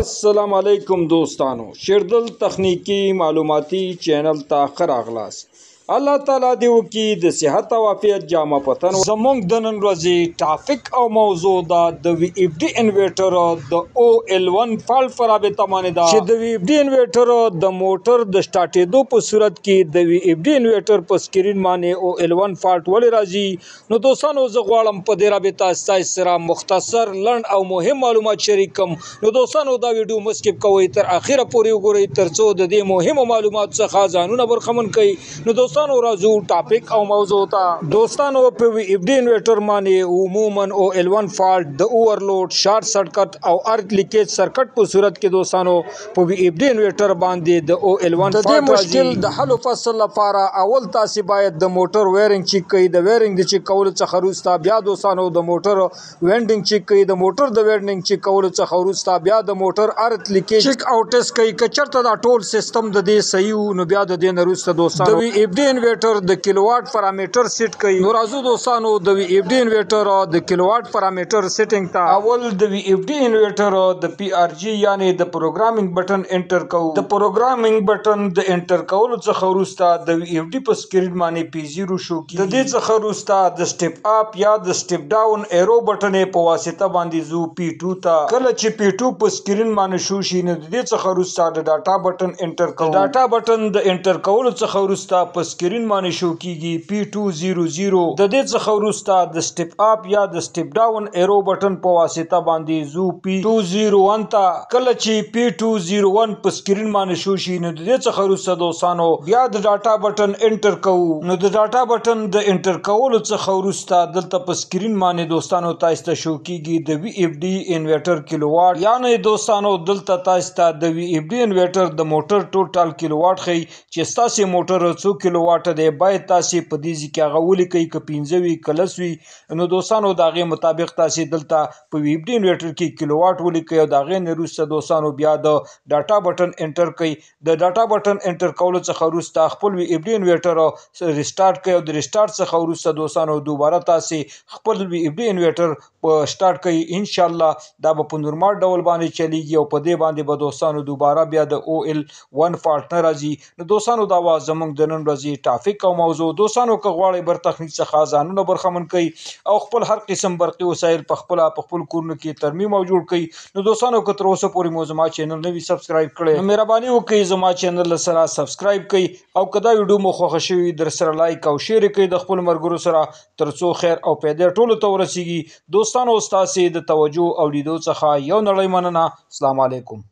अस्सलाम वालेकुम दोस्तानो, शेरदल तकनीकी मालूमाती चैनल ता खरागलास। अल्लाह ताला दे वकी د صحت او عافیت جامه پتن زمونږ د نن ورځې ټاپک او موضوع دا د وی اف ډي انورټر د او ال 1 فالټ پر رابطه باندې دا چې د وی اف ډي انورټر د موټر د سٹارټېدو په صورت کې د وی اف ډي انورټر په سکرین باندې او ال 1 فالټ ولې راځي. نو دوستانو زه غواړم په دې رابطه ستاسو سره مختصر لنډ او مهم معلومات شریک کوم. نو دوستانو دا ویډیو مسکیپ کوئ تر اخره پورې وګورئ ترڅو د دې مهمو معلوماتو څخه ځانونه برخمن کړئ. نو دوستانو راځو ټاپک او موضوع ته. دوستانو په وی اف ډي انورټر باندې عموما او ال 1 فالټ د اوورلوډ شارټ سرکټ او ارت لیکیج سرکټ په صورت کې دوستانو په وی اف ډي انورټر باندې د او ال 1 فالټ مشکل د حل فصل لپاره اول تاسو باید د موټر وایرنګ چیک کړئ. د وایرنګ د چیک کولو څخه وروسته بیا دوستانو د موټر وینډینګ چیک کړئ. د موټر د وینډینګ چیک کولو څخه وروسته بیا د موټر ارت لیکیج چیک او ټیسټ کړئ. کچرته دا ټول سیستم د دې صحیح نو بیا د دې نه وروسته دوستانو د وی اف ډي انورټر د کیلوواټ پارامټر سیټ کړئ. نو راځو دوستانو د وی اف ډي انورټر د کیلوواټ پارامټر سیټینګ ته. اول د وی اف ډي انورټر د پی ار جی یعنی د پروګرامینګ بٹن انټر کوو. د پروګرامینګ بٹن د انټر کولو څخه وروسته د وی اف ډي په سکرین باندې پی 0 شو کی. د دې څخه وروسته د سټپ اپ یا د سټپ ډاون ایرو بٹن په واسطه باندې زو پی 2 ته. کله چې پی 2 په سکرین باندې شو شي نو د دې څخه وروسته د ډاټا بٹن انټر کوو. ډاټا بٹن د انټر کولو څخه وروسته په سکرین باندې شو کیږي پی 200. د دې څخه وروسته د سټپ اپ یا د سټپ ډاون ایرو بٹن په واسطه باندې زو پی 201 ته. کله چې پی 201 په سکرین باندې شو شي نو د دې څخه وروسته دوستانو بیا د ډاټا بٹن انټر کوو. نو د ډاټا بٹن د انټر کولو څخه وروسته دلته په سکرین باندې دوستانو تاسو ته شو کیږي د وی اف ډي انورټر کیلوواټ. یعنی دوستانو دلته تاسو ته د وی اف ډي انورټر د موټر ټوټل کیلوواټ خي چې تاسو موټر 100 کیلوواټ دی باید تاسو په دې ځکه غولي کوي ک 15 وی کلس وی. نو دوستانو داغه مطابق تاسو دلته په وی اف ډي انورټر کې کیلوواټ ولیکي او داغه نه وروسته دوستانو بیا د ډاټا بٹن انټر کړئ. د ډاټا بٹن انټر کولو څخه وروسته خپل وی اف ډي انورټر ریسټارټ کړئ او د ریسټارټ څخه وروسته دوستانو دوباره تاسو خپل وی اف ډي انورټر په سٹارټ کړئ. ان شاء الله دا په نورمال ډول باندې چلیږي او په دې باندې به دوستانو دوباره بیا د او ال 1 فالټ نه راځي. نو دوستانو دا وا زمونږ د نن ورځې ټاپک او موضوع. دوستانو که غواړئ بر تخنیک څخه ځانونه برخمن کړئ او خپل هر قسم برقي وسایل په خپل کورونو کې ترمیم او جوړ کړئ. نو دوستانو که تر اوسه پورې مو زما چینل نه وي سبسکرایب کړی نو مهرباني وکړئ زما چینل سره سبسکرایب کړئ او که دا ویډیو مو خوښه شوي در سره لایک او شیر کړئ د خپل ملګرو سره ترڅو خیر او پیدا ټولو ته ورسیږي. دوستانو ستاسو د توجه او لیدو څخه یو نړۍ مننه. السلام علیکم.